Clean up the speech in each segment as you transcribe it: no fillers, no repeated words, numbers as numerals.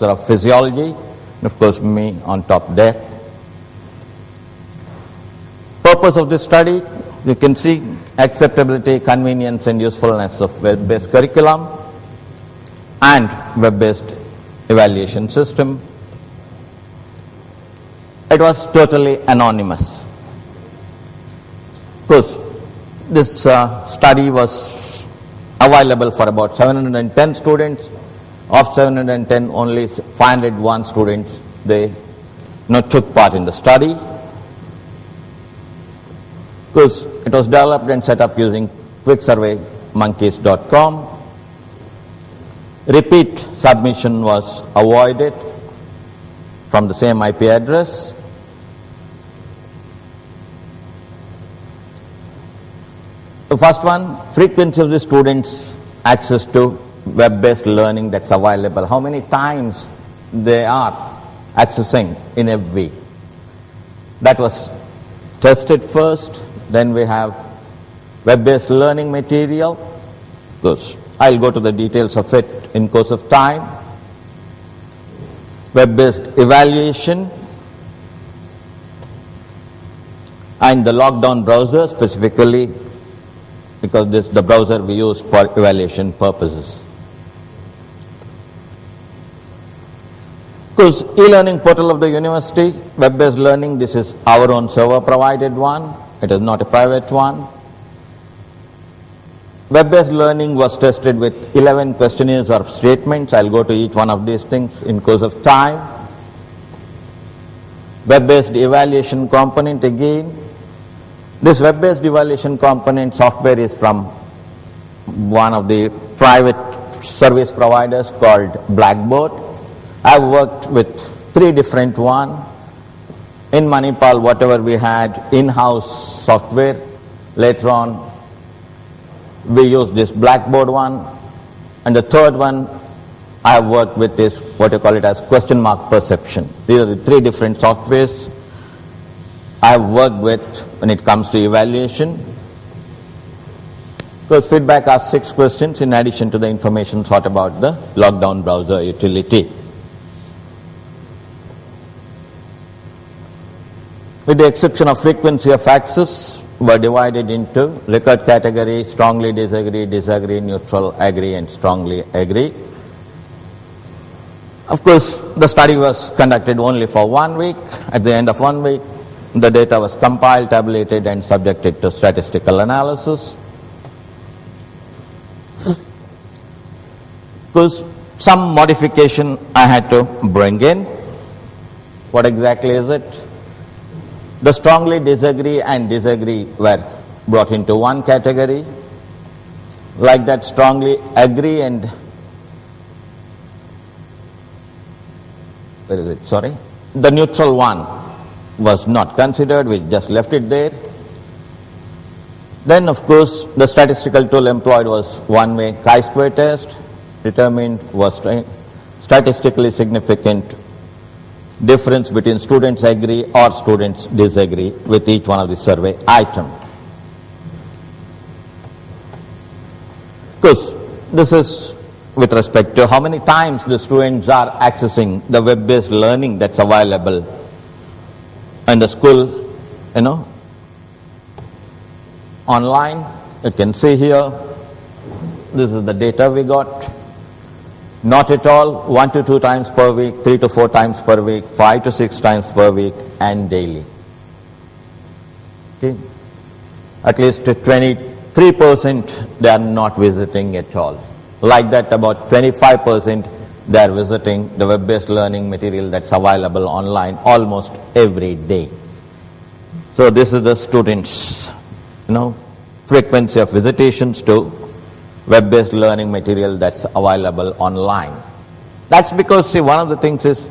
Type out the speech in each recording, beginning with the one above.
of physiology, and of course me on top there. Purpose of this study, you can see acceptability, convenience and usefulness of web-based curriculum and web-based evaluation system. It was totally anonymous. Of course, this study was available for about 710 students. Of 710, only 501 students took part in the study. Because it was developed and set up using quicksurveymonkeys.com. Repeat submission was avoided from the same IP address. The first one, frequency of the students' access to web-based learning that's available. How many times they are accessing in a week. That was tested first. Then we have web-based learning material. Of course, I'll go to the details of it in course of time. Web-based evaluation and the lockdown browser specifically, because this is the browser we use for evaluation purposes. Of course, e-learning portal of the university, web-based learning, this is our own server provided one. It is not a private one. Web-based learning was tested with 11 questionnaires or statements. I'll go to each one of these things in course of time. Web-based evaluation component again. This web-based evaluation component software is from one of the private service providers called Blackboard. I've worked with 3 different ones. In Manipal, whatever we had in-house software, later on we used this Blackboard one. And the third one I have worked with is what you call it as question mark perception. These are the 3 different softwares I have worked with when it comes to evaluation. Because feedback asks 6 questions in addition to the information sought about the lockdown browser utility. With the exception of frequency of access, were divided into record category, strongly disagree, disagree, neutral, agree and strongly agree. Of course, the study was conducted only for 1 week. At the end of 1 week, the data was compiled, tabulated and subjected to statistical analysis. Because some modification I had to bring in. What exactly is it? The strongly disagree and disagree were brought into one category. Like that, strongly agree and the neutral one was not considered, we just left it there. Then of course the statistical tool employed was one-way chi-square test, determined was statistically significant difference between students agree or students disagree with each one of the survey items. Of course, this is with respect to how many times the students are accessing the web-based learning that's available in the school, online. You can see here, this is the data we got. Not at all, 1 to 2 times per week, 3 to 4 times per week, 5 to 6 times per week and daily. Okay. At least 23% they are not visiting at all. Like that, about 25% they are visiting the web-based learning material that's available online almost every day. So this is the students, frequency of visitations to web-based learning material that's available online. That's because, see, one of the things is,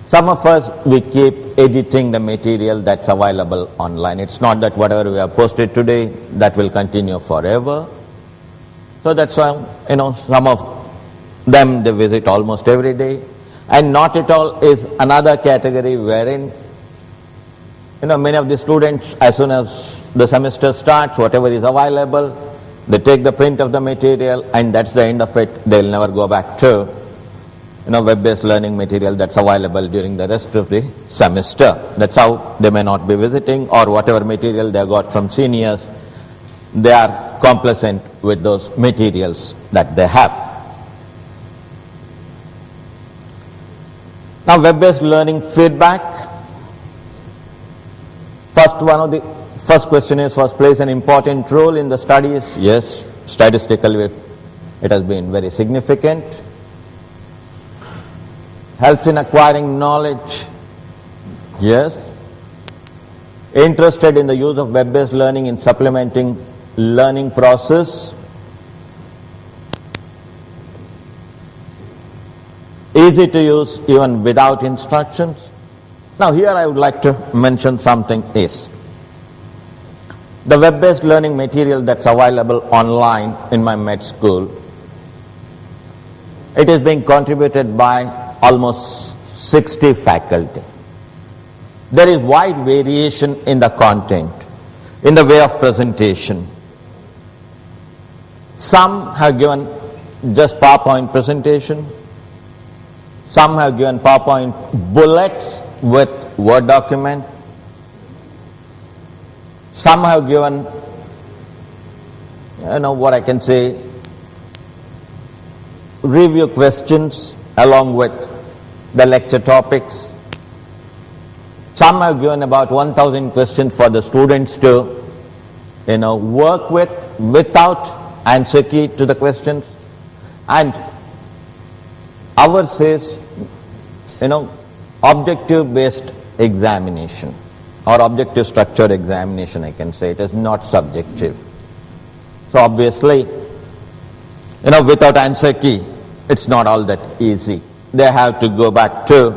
some of us, we keep editing the material that's available online. It's not that whatever we have posted today, that will continue forever. So that's why, some of them, they visit almost every day. And not at all is another category wherein, many of the students, as soon as the semester starts, whatever is available, they take the print of the material and that's the end of it. They'll never go back to web-based learning material that's available during the rest of the semester. That's how they may not be visiting, or whatever material they got from seniors, they are complacent with those materials that they have. Now, web-based learning feedback. First question is, was plays an important role in the studies? Yes, statistically it has been very significant. Helps in acquiring knowledge? Yes. Interested in the use of web-based learning in supplementing learning process? Easy to use even without instructions? Now here I would like to mention something is, the web-based learning material that's available online in my med school, it is being contributed by almost 60 faculty. There is wide variation in the content, in the way of presentation. Some have given just PowerPoint presentation, some have given PowerPoint bullets with Word document, some have given, what I can say, review questions along with the lecture topics. Some have given about 1,000 questions for the students to, work with without answer key to the questions. And ours is, objective based examination or objective structured examination, I can say. It is not subjective. So obviously, without answer key, it's not all that easy. They have to go back to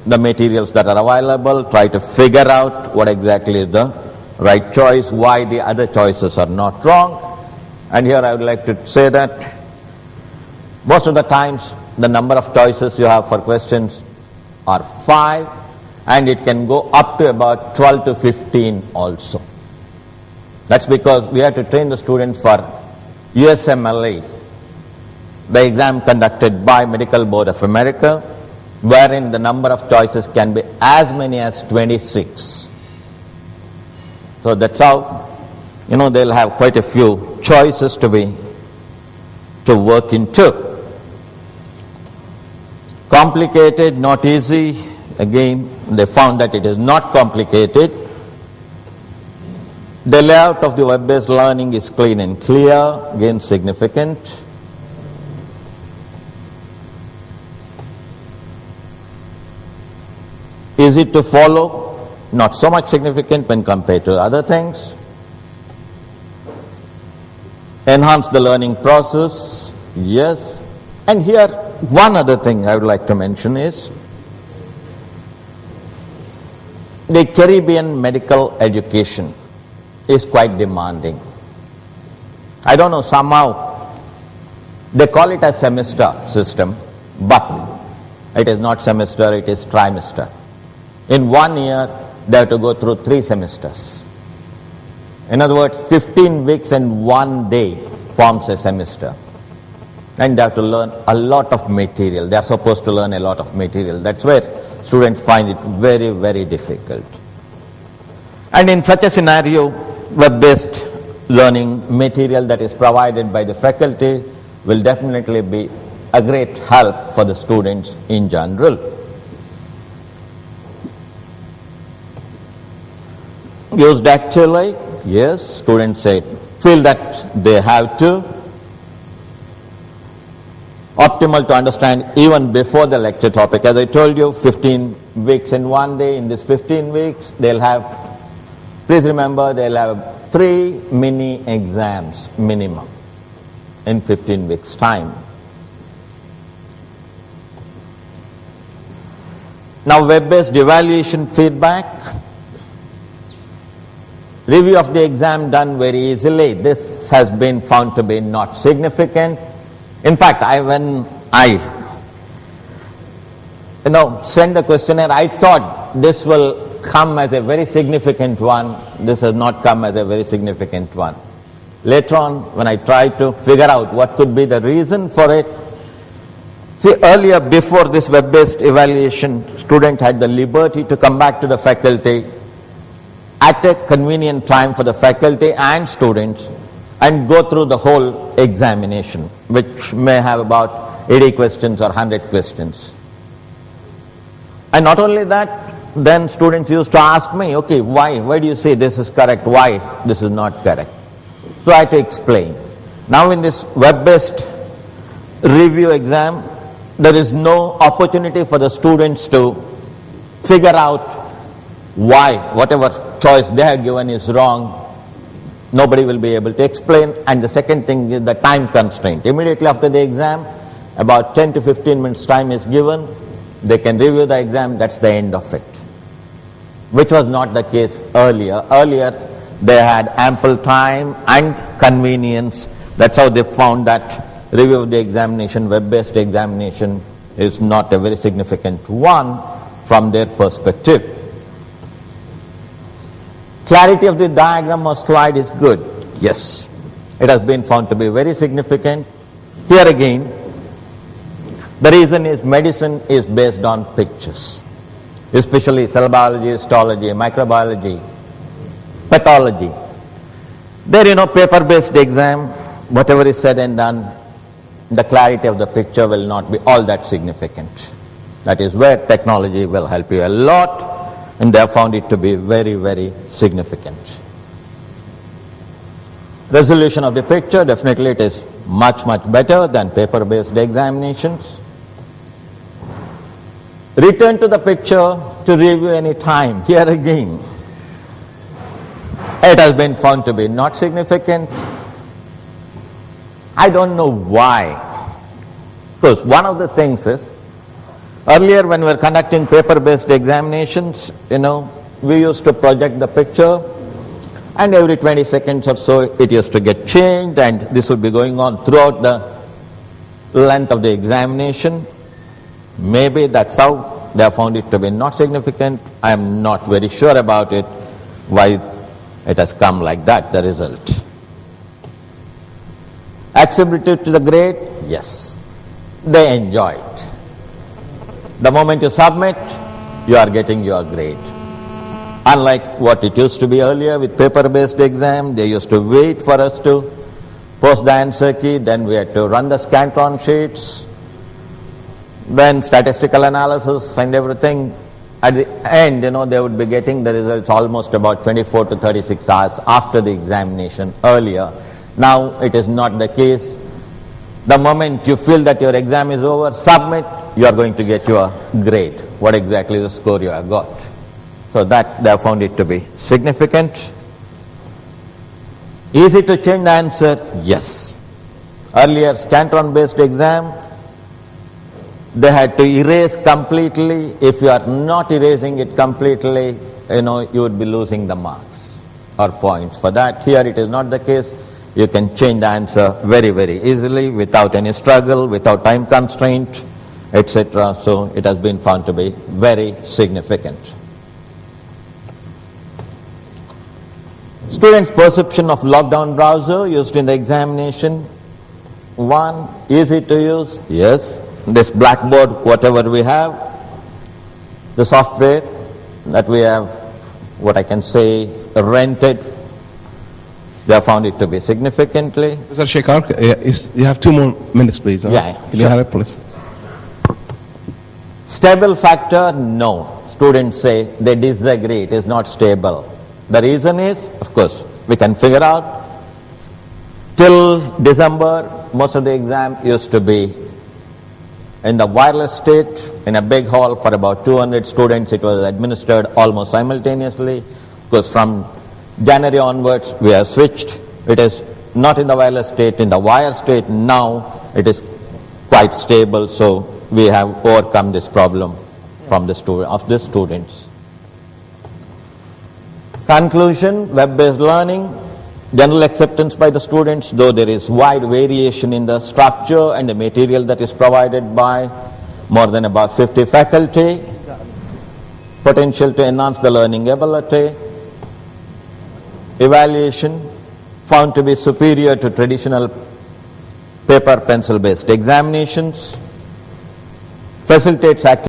the materials that are available, try to figure out what exactly is the right choice, why the other choices are not wrong. And here I would like to say that most of the times the number of choices you have for questions are 5, and it can go up to about 12 to 15 also. That's because we have to train the students for USMLE, the exam conducted by Medical Board of America, wherein the number of choices can be as many as 26. So that's how, they'll have quite a few choices to work into. Complicated, not easy. Again, they found that it is not complicated. The layout of the web-based learning is clean and clear, again significant. Easy to follow, not so much significant when compared to other things. Enhance the learning process, yes. And here, one other thing I would like to mention is the Caribbean medical education is quite demanding. I don't know, somehow they call it a semester system, but it is not semester, it is trimester. In 1 year, they have to go through 3 semesters. In other words, 15 weeks and 1 day forms a semester. And they have to learn a lot of material. They are supposed to learn a lot of material. That's where students find it very, very difficult. And in such a scenario, web-based learning material that is provided by the faculty will definitely be a great help for the students in general. Used actually, yes, students feel that they have to. Optimal to understand even before the lecture topic. As I told you, 15 weeks in 1 day. In this 15 weeks, they'll have, please remember, they'll have 3 mini exams minimum in 15 weeks' time. Now, web-based evaluation feedback. Review of the exam done very easily. This has been found to be not significant. In fact, when I send the questionnaire, I thought this will come as a very significant one. This has not come as a very significant one. Later on, when I tried to figure out what could be the reason for it, See, earlier, before this web-based evaluation, student had the liberty to come back to the faculty at a convenient time for the faculty and students and go through the whole examination, which may have about 80 questions or 100 questions. And not only that, then students used to ask me, okay, why do you say this is correct, why this is not correct? So I had to explain. Now in this web-based review exam, there is no opportunity for the students to figure out why whatever choice they have given is wrong. Nobody will be able to explain. And the second thing is the time constraint. Immediately after the exam, about 10 to 15 minutes time is given. They can review the exam, that's the end of it. Which was not the case earlier. Earlier, they had ample time and convenience. That's how they found that review of the examination, web-based examination, is not a very significant one from their perspective. Clarity of the diagram or slide is good. Yes, it has been found to be very significant. Here again, the reason is medicine is based on pictures, especially cell biology, histology, microbiology, pathology. There, paper-based exam, whatever is said and done, the clarity of the picture will not be all that significant. That is where technology will help you a lot, and they have found it to be very, very significant. Resolution of the picture, definitely it is much, much better than paper-based examinations. Return to the picture to review any time. Here again, it has been found to be not significant. I don't know why. Because one of the things is, earlier when we were conducting paper-based examinations, we used to project the picture, and every 20 seconds or so it used to get changed, and this would be going on throughout the length of the examination. Maybe that's how they have found it to be not significant. I am not very sure about it, why it has come like that, the result. Accessibility to the grade, yes, they enjoy it. The moment you submit, you are getting your grade. Unlike what it used to be earlier with paper-based exam, they used to wait for us to post the answer key, then we had to run the Scantron sheets, then statistical analysis and everything. At the end, they would be getting the results almost about 24 to 36 hours after the examination earlier. Now it is not the case. The moment you feel that your exam is over, submit, you are going to get your grade, what exactly the score you have got. So that they have found it to be significant. Easy to change the answer, yes. Earlier Scantron-based exam, they had to erase completely. If you are not erasing it completely, you would be losing the marks or points for that. Here it is not the case. You can change the answer very, very easily without any struggle, without time constraint, etc. So it has been found to be very significant. Students' perception of lockdown browser used in the examination. One, easy to use, yes. This Blackboard, whatever we have, the software that we have, what I can say, rented, they have found it to be significantly. Mr. Shekhar, you have 2 more minutes, please. Yeah, Can you have it, please? Stable factor, no. Students say they disagree, it is not stable. The reason is, of course, we can figure out, till December, most of the exam used to be in the wireless state, in a big hall for about 200 students. It was administered almost simultaneously. Because from January onwards, we have switched. It is not in the wireless state, in the wire state. Now it is quite stable, so we have overcome this problem from the students. Conclusion, web-based learning, general acceptance by the students, though there is wide variation in the structure and the material that is provided by more than about 50 faculty, potential to enhance the learning ability, evaluation found to be superior to traditional paper pencil based examinations, facilitates activities